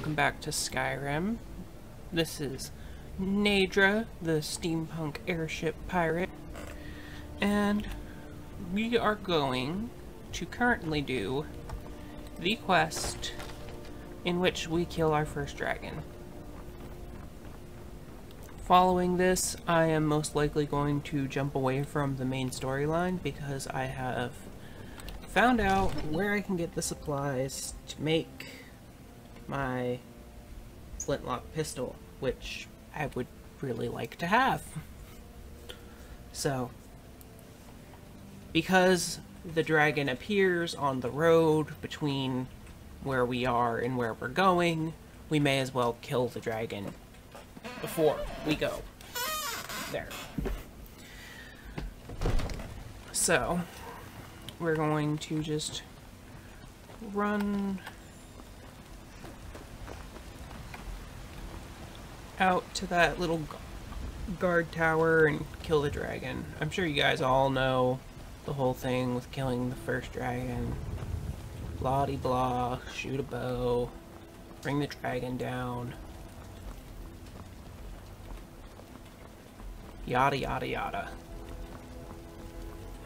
welcome back to Skyrim. This is Nadra, the Steam-punk Airship pirate, and we are going to currently do the quest in which we kill our first dragon. Following this, I am most likely going to jump away from the main storyline because I have found out where I can get the supplies to make my flintlock pistol, which I would really like to have. So, because the dragon appears on the road between where we are and where we're going, we may as well kill the dragon before we go there. So, we're going to just run out to that little guard tower and kill the dragon. I'm sure you guys all know the whole thing with killing the first dragon. Blah-de-blah, shoot a bow, bring the dragon down. Yada yada yada.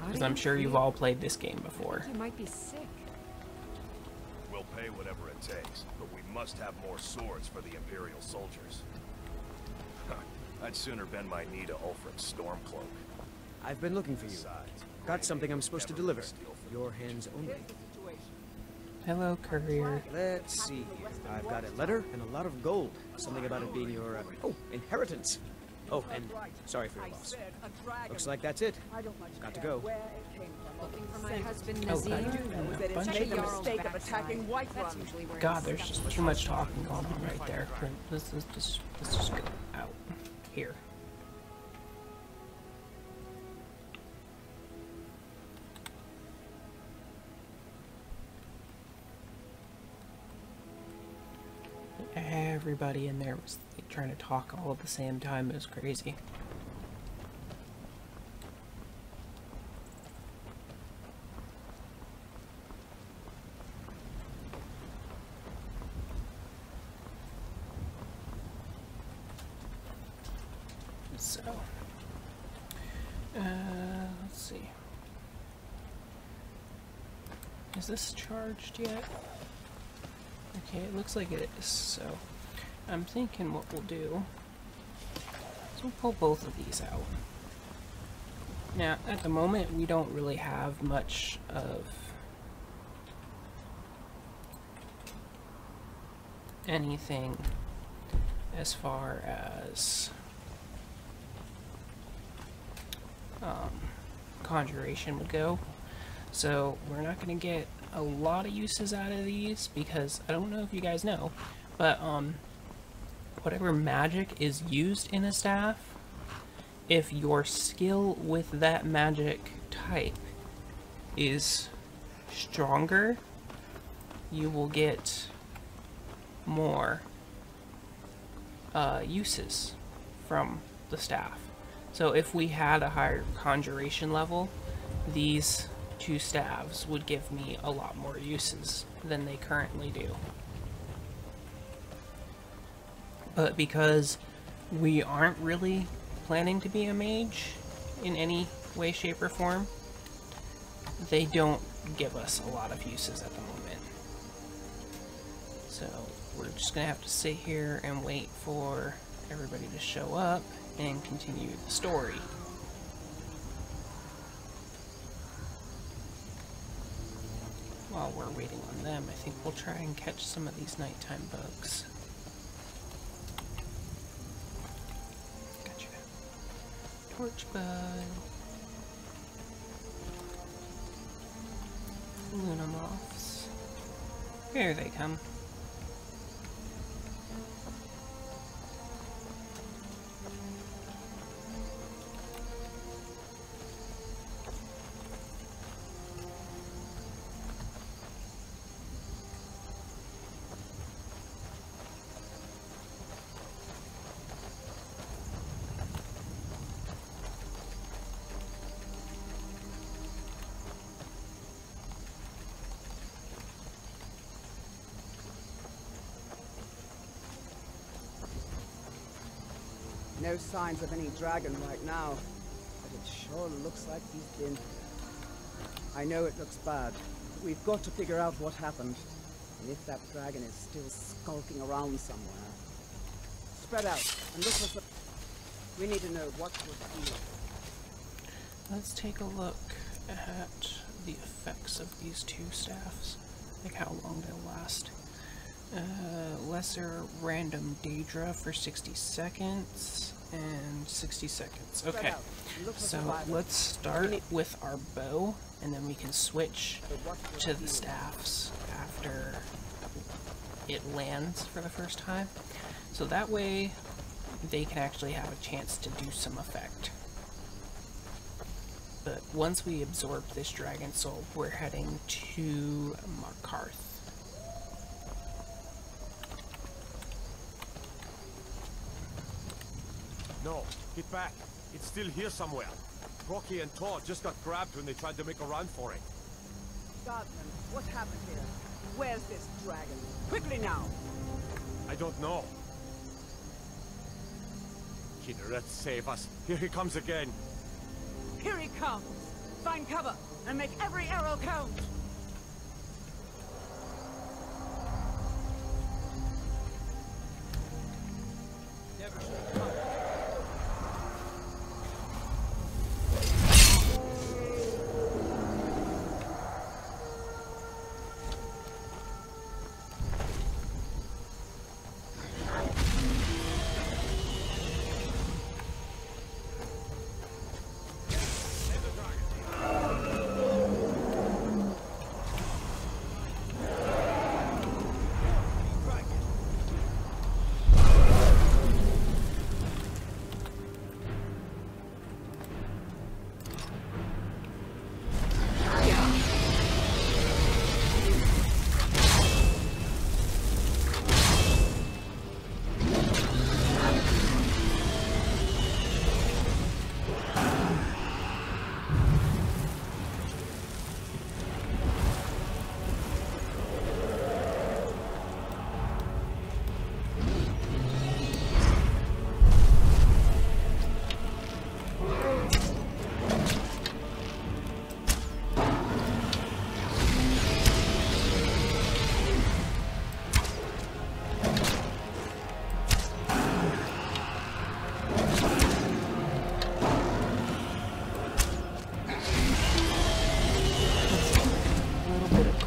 Because I'm sure you've all played this game before. You might be sick. We'll pay whatever it takes, but we must have more swords for the Imperial soldiers. I'd sooner bend my knee to Ulfric's Stormcloak. I've been looking for you. Got something I'm supposed to deliver. Your hands only. Hello, courier. Let's see here. I've got a letter and a lot of gold. Something about it being your, inheritance. Oh, and sorry for your loss. Looks like that's it. Got to go. Looking for my husband, Oh, Nazir. a bunch Check of Jarl's backside. That's usually where God, it's there's just too much talking going on right there. Let's just go out here. Everybody in there was like, trying to talk all at the same time. It was crazy. So, let's see. Is this charged yet? Okay, it looks like it is, so I'm thinking what we'll do is we'll pull both of these out. Now, at the moment, we don't really have much of anything as far as conjuration would go, so we're not going to get a lot of uses out of these because I don't know if you guys know, but whatever magic is used in a staff, if your skill with that magic type is stronger, you will get more uses from the staff. So if we had a higher conjuration level, these two staves would give me a lot more uses than they currently do. But because we aren't really planning to be a mage in any way, shape, or form, they don't give us a lot of uses at the moment. So we're just gonna have to sit here and wait for everybody to show up and continue the story. While we're waiting on them, I think we'll try and catch some of these nighttime bugs. Gotcha. Torch bug. Luna moths. Here they come. No signs of any dragon right now, but it sure looks like he's been. I know it looks bad, but we've got to figure out what happened, and if that dragon is still skulking around somewhere. Spread out and look for. We need to know what we're doing. Let's take a look at the effects of these two staffs, like how long they'll last. Lesser random Nadra for 60 seconds and 60 seconds. Okay, so let's start with our bow, and then we can switch to the staffs after it lands for the first time. So that way they can actually have a chance to do some effect. But once we absorb this dragon soul, we're heading to Markarth. No, get back. It's still here somewhere. Rocky and Todd just got grabbed when they tried to make a run for it. Godman, what happened here? Where's this dragon? Quickly now! I don't know. Kinneret, save us. Here he comes again. Here he comes! Find cover and make every arrow count! Never should have come.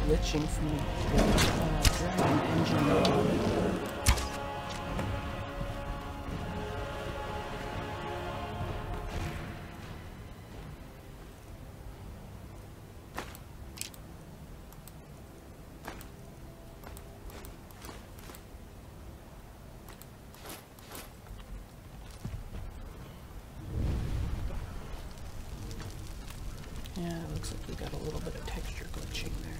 Glitching from the dragon engine. Yeah, it looks like we got a little bit of texture glitching there.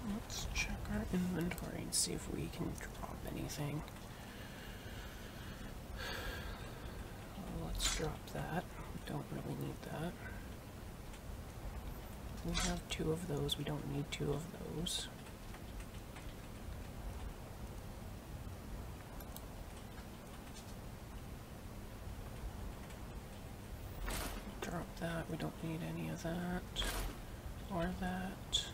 Let's check our inventory and see if we can drop anything. Let's drop that. We don't really need that. We have 2 of those. We don't need 2 of those. Drop that. We don't need any of that. Or that.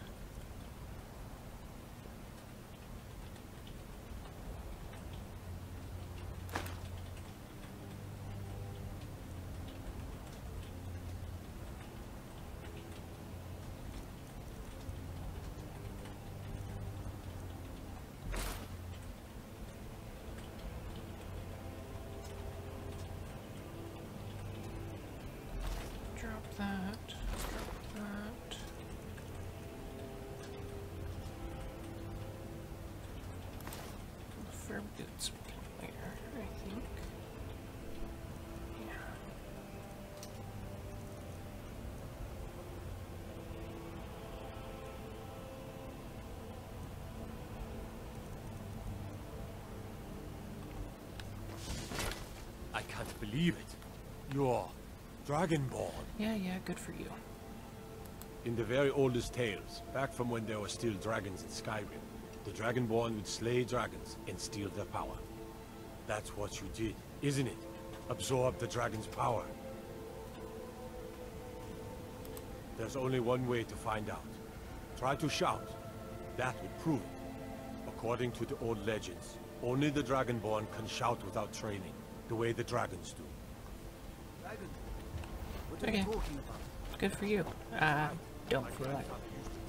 that. That. Fur boots we can wear, I think. Yeah. I can't believe it. You're Dragonborn. Yeah, good for you. In the very oldest tales, back from when there were still dragons in Skyrim, the Dragonborn would slay dragons and steal their power. That's what you did, isn't it? Absorb the dragon's power. There's only one way to find out. Try to shout. That would prove it. According to the old legends, only the Dragonborn can shout without training, the way the dragons do. Okay. Good for you. I don't feel like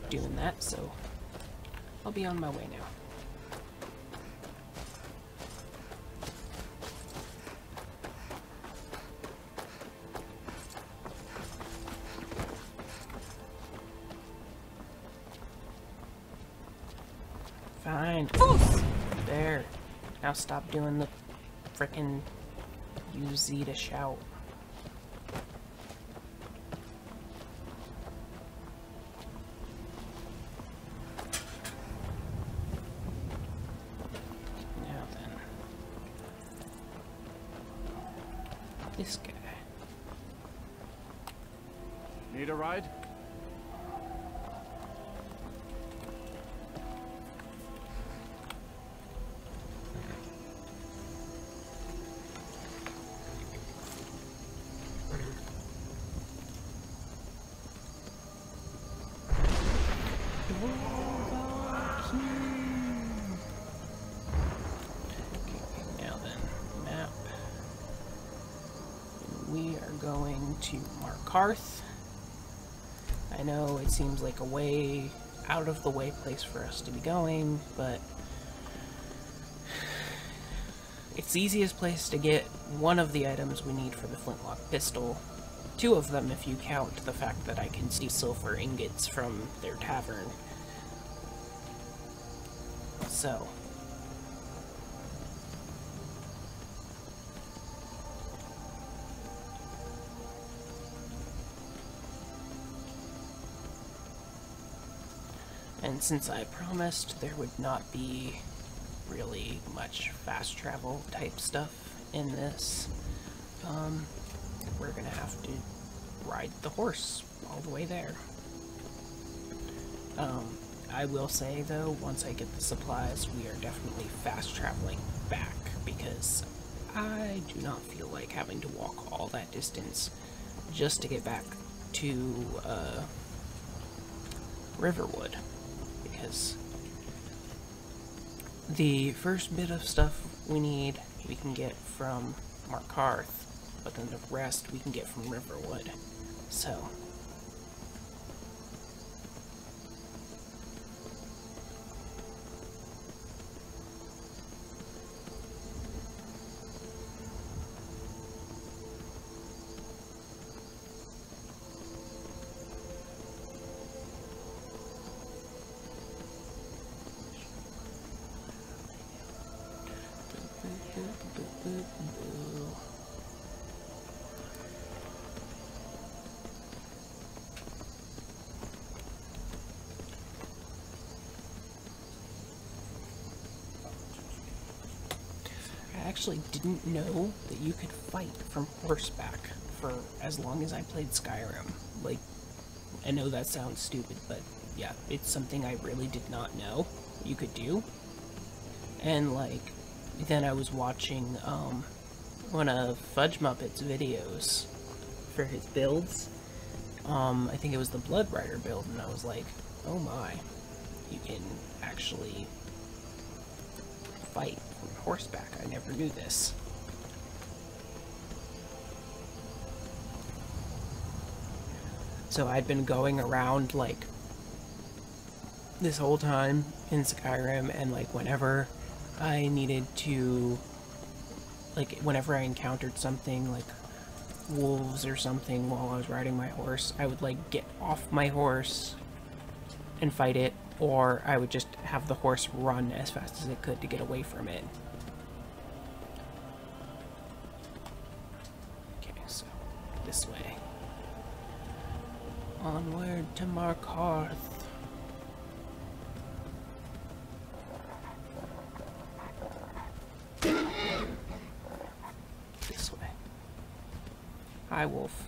doing that, so I'll be on my way now. Fine. There. Now stop doing the frickin' use Z to shout. Now then. This guy. Need a ride? Now then, map. We are going to Markarth. I know it seems like a way out of the way place for us to be going, but it's the easiest place to get one of the items we need for the flintlock pistol. Two of them if you count the fact that I can steal silver ingots from their tavern. So. And since I promised there would not be really much fast travel type stuff in this, we're gonna have to ride the horse all the way there. I will say though, once I get the supplies, we are definitely fast traveling back, because I do not feel like having to walk all that distance just to get back to Riverwood, because the first bit of stuff we need we can get from Markarth, but then the rest we can get from Riverwood. So I actually didn't know that you could fight from horseback for as long as I played Skyrim. Like, I know that sounds stupid, but yeah, it's something I really did not know you could do. And like, then I was watching one of Fudge Muppet's videos for his builds. I think it was the Blood Rider build, and I was like, oh my, you can actually fight from horseback. I never knew this. So I'd been going around like this whole time in Skyrim, and like whenever I needed to, like whenever I encountered something like wolves or something while I was riding my horse, I would like get off my horse and fight it, or I would just have the horse run as fast as it could to get away from it. Okay, so this way. Onward to Markarth. This way. Hi, wolf.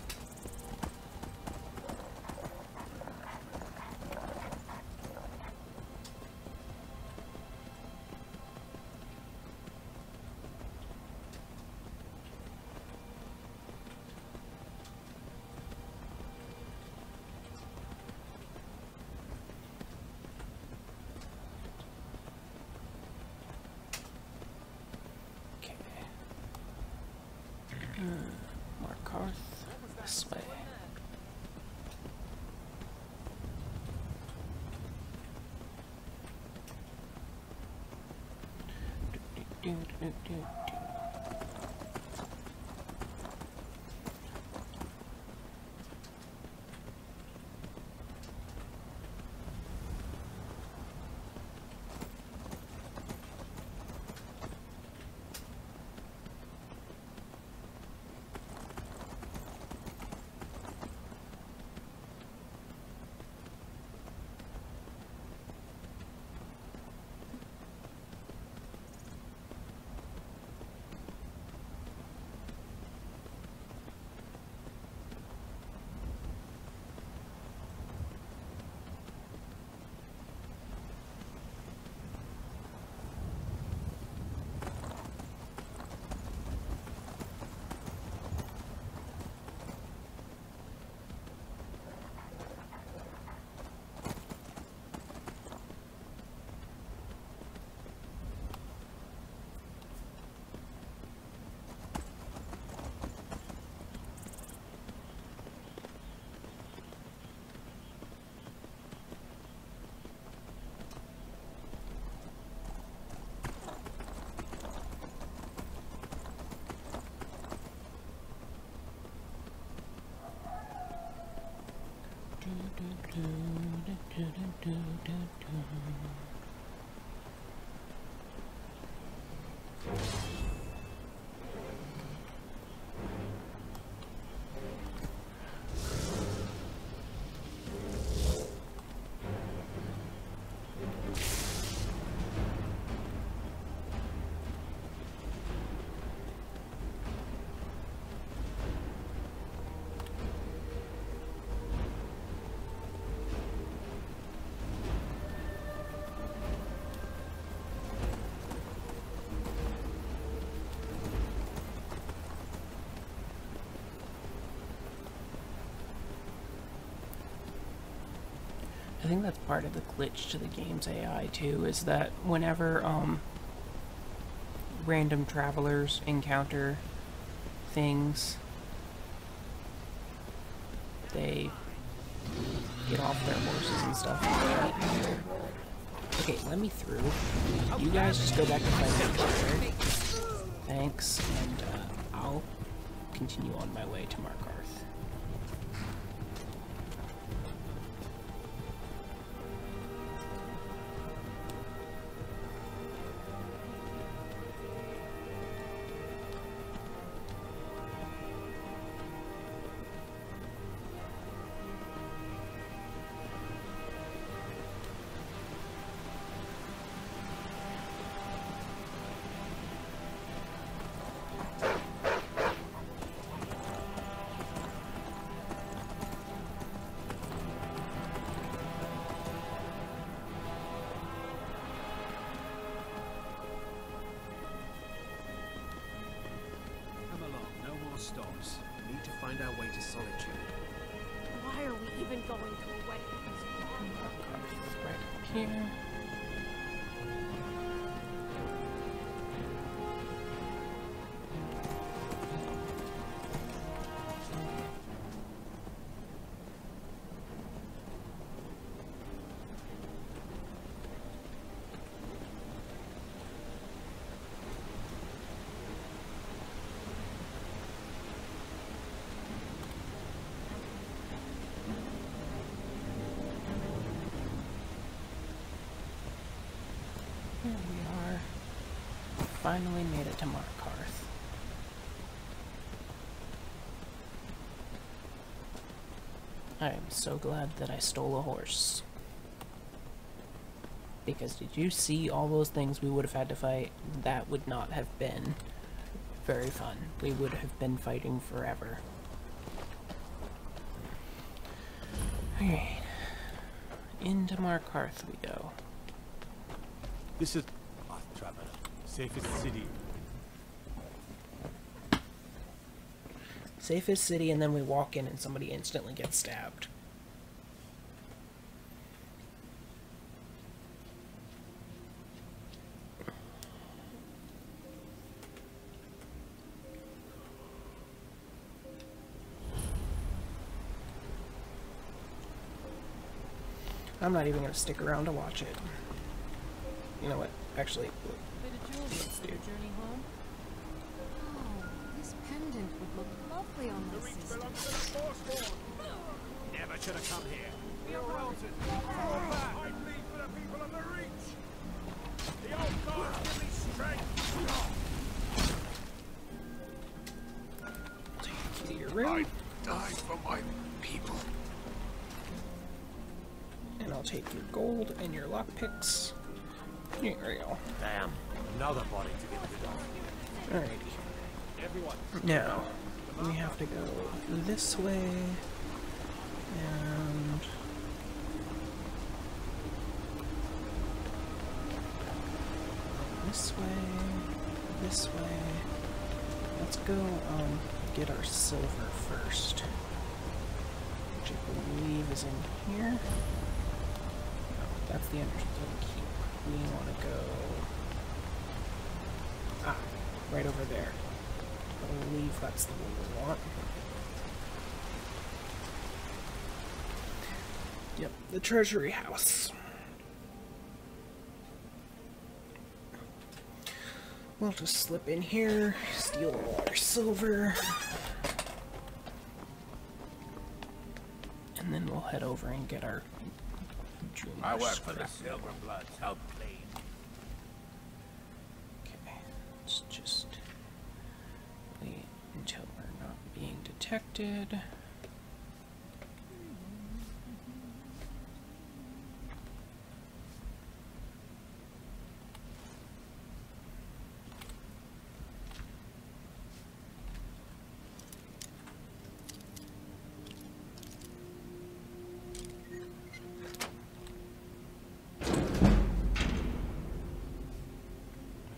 Markarth, this way. I think that's part of the glitch to the game's AI too, is that whenever random travelers encounter things, they get off their horses and stuff. Okay, let me through. You guys just go back to fighting each other. Thanks, and I'll continue on my way to Markarth. Stops. We need to find our way to solitude. Why are we even going to a wedding? Markarth right up here. finally made it to Markarth. I am so glad that I stole a horse. Because did you see all those things we would have had to fight? That would not have been very fun. We would have been fighting forever. Alright. Into Markarth we go. This is traveler. Safest city. Safest city, and then we walk in and somebody instantly gets stabbed. I'm not even going to stick around to watch it. You know what? Actually, Bit of jewelry for your journey home. Oh, this pendant would look lovely on my sister. Never should have come here. The Rosen! Fall back! I bleed for the people of the Reach! The old gods give me strength! take you to your room, I died for my people. and I'll take your gold and your lockpicks. Here we go. Damn. Another body to get rid of. Alrighty. Everyone. Now, we have to go this way, and this way, this way. Let's go get our silver first, which I believe is in here. No, that's the entrance to the keep. We want to go right over there. I believe that's the one we want. Yep, the treasury house. We'll just slip in here, steal all our silver, and then we'll head over and get our junior I work for scrap. the Silver Bloods. Help please. Okay, let's just wait until we're not being detected.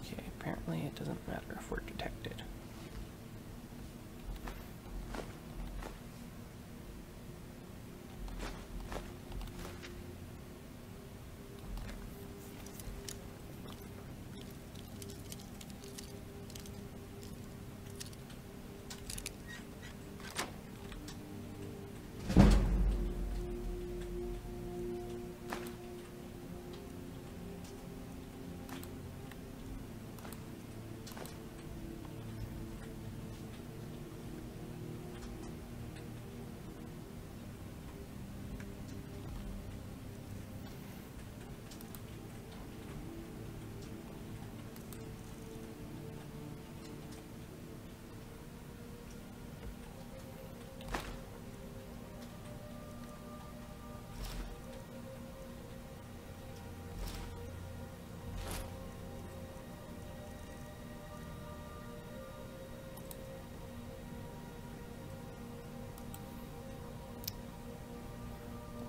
Okay, apparently it doesn't matter if we're detected.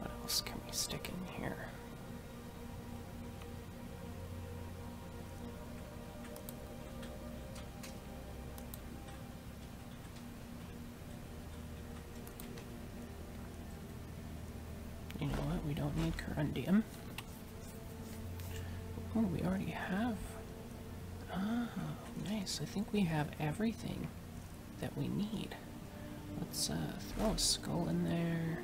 What else can we stick in here? You know what? We don't need corundium. Oh, we already have. Oh, nice. I think we have everything that we need. Let's throw a skull in there.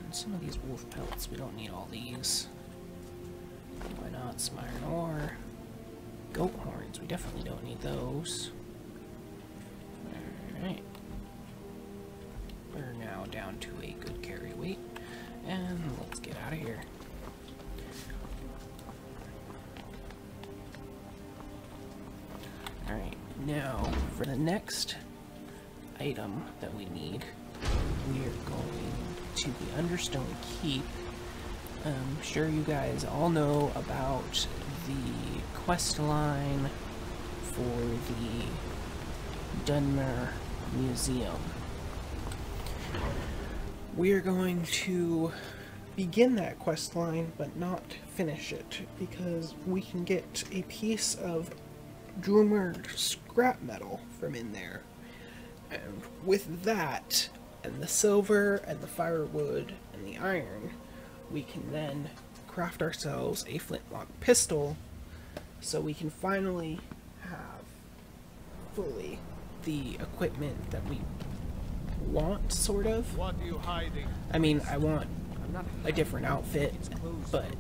And some of these wolf pelts, we don't need all these. Why not? Some iron ore. Goat horns, we definitely don't need those. Alright. We're now down to a good carry weight. And let's get out of here. Now, for the next item that we need, we are going to the Understone Keep. I'm sure you guys all know about the quest line for the Dunmer Museum. We are going to begin that quest line, but not finish it, because we can get a piece of Dunmer scrap metal from in there. And with that, and the silver, and the firewood, and the iron, we can then craft ourselves a flintlock pistol, so we can finally have fully the equipment that we want, sort of. What are you hiding? I mean, I want a different outfit, but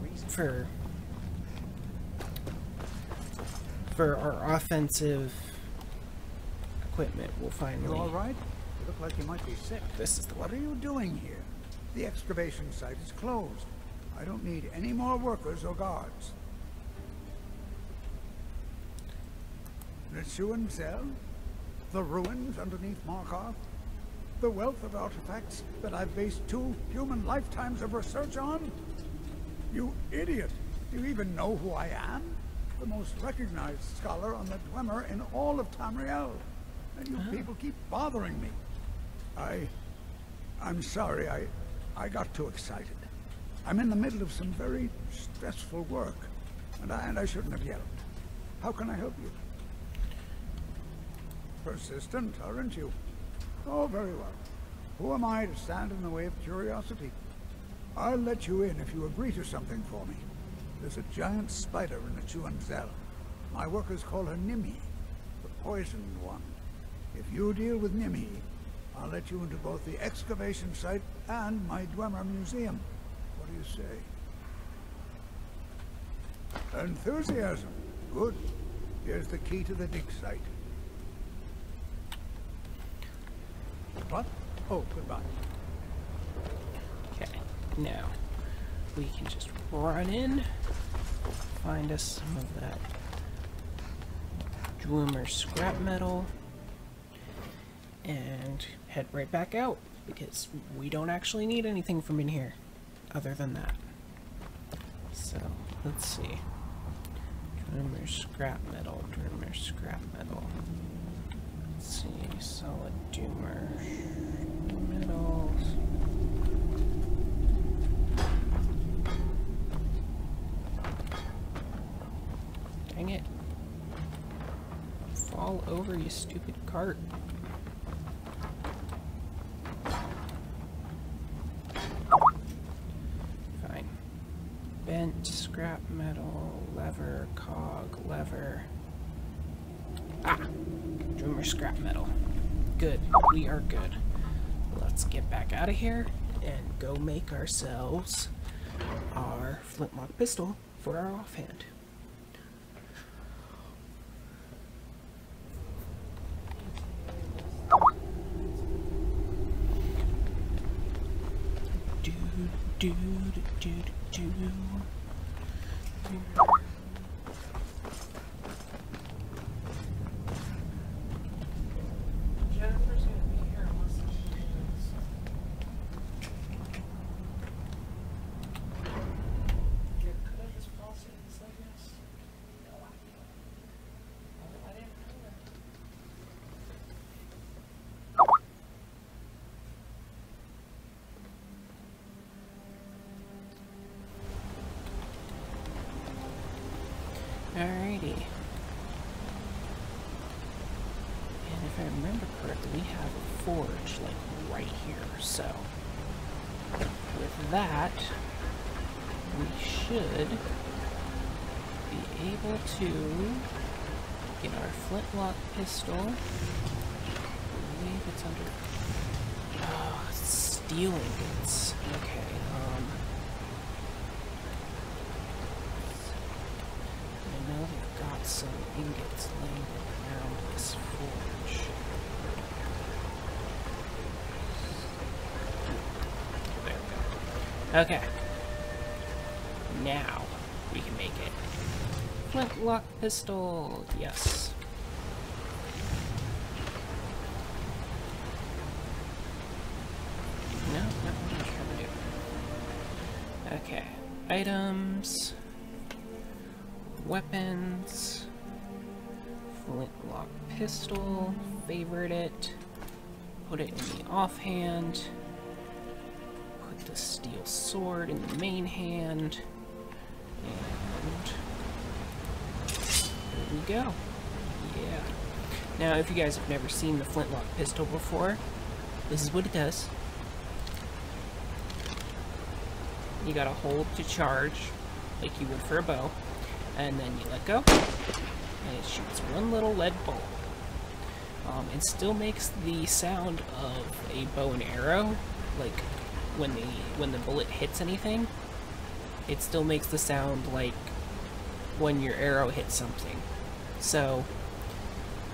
for our offensive equipment, we'll finally... You all right? You look like you might be sick. This is the What one. are you doing here? The excavation site is closed. I don't need any more workers or guards. The Schuhen cell? The ruins underneath Markov? The wealth of artifacts that I've based 2 human lifetimes of research on? You idiot! Do you even know who I am? The most recognized scholar on the Dwemer in all of Tamriel. And you people keep bothering me. I'm sorry, I got too excited. I'm in the middle of some very stressful work, and I shouldn't have yelled. How can I help you? Persistent, aren't you? Oh, very well. Who am I to stand in the way of curiosity? I'll let you in if you agree to something for me. There's a giant spider in the Chuan Zell. My workers call her Nimi, the poisoned one. If you deal with Nimi, I'll let you into both the excavation site and my Dwemer museum. What do you say? Enthusiasm. Good. Here's the key to the dig site. What? Oh, goodbye. Okay, now we can just run in, find us some of that Dwemer scrap metal, and head right back out, because we don't actually need anything from in here other than that. So let's see. Dwemer scrap metal, Dwemer scrap metal. Let's see, solid Dwemer metals. Dang it. Fall over, you stupid cart. Fine. Bent scrap metal, lever, cog, lever. Ah! Dwemer scrap metal. Good. We are good. Let's get back out of here and go make ourselves our flintlock pistol for our offhand. Do. Jennifer's gonna be here unless she is. Yeah, could I just fall asleep like this? No idea. I didn't know that. Alrighty. And if I remember correctly, we have a forge, like, right here. So, with that, we should be able to get our flintlock pistol. I believe it's under... Oh, it's steel ingots. Okay, I know they've got some ingots laying around this forge. There we go. Okay. Now we can make it. Flintlock pistol, yes. Okay, items, weapons, flintlock pistol, favorite it, put it in the offhand, put the steel sword in the main hand, and there we go. Yeah. Now, if you guys have never seen the flintlock pistol before, this is what it does. You gotta hold to charge, like you would for a bow, and then you let go, and it shoots one little lead bolt. It still makes the sound of a bow and arrow, like when the bullet hits anything. It still makes the sound like when your arrow hits something. So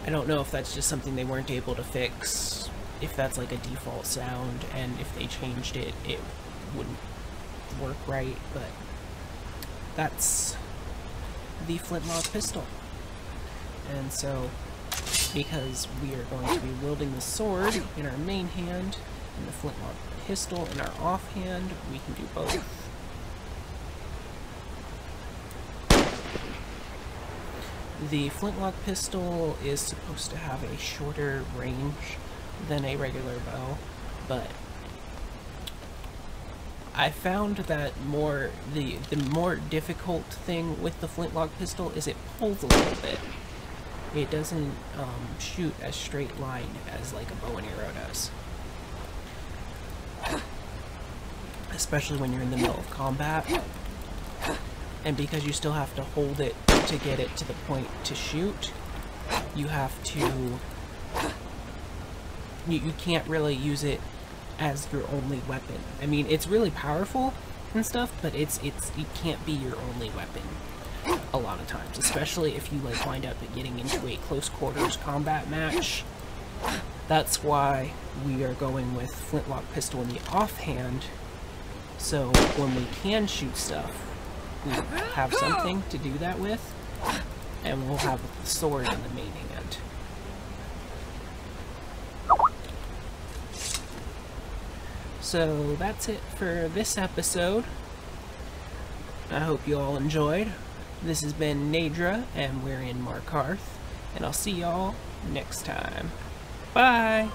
I don't know if that's just something they weren't able to fix, if that's like a default sound, and if they changed it, it wouldn't work right, but that's the flintlock pistol. And so, because we are going to be wielding the sword in our main hand and the flintlock pistol in our offhand, we can do both. The flintlock pistol is supposed to have a shorter range than a regular bow, but I found that the more difficult thing with the flintlock pistol is it pulls a little bit. It doesn't shoot a straight line as like a bow and arrow does. Especially when you're in the middle of combat. And because you still have to hold it to get it to the point to shoot, you have to... You can't really use it as your only weapon. I mean, it's really powerful and stuff, but it can't be your only weapon a lot of times, especially if you like wind up getting into a close quarters combat match. That's why we are going with flintlock pistol in the offhand, so when we can shoot stuff, we have something to do that with, and we'll have the sword in the main hand. So that's it for this episode. I hope you all enjoyed. This has been Nadra, and we're in Markarth, and I'll see y'all next time. Bye!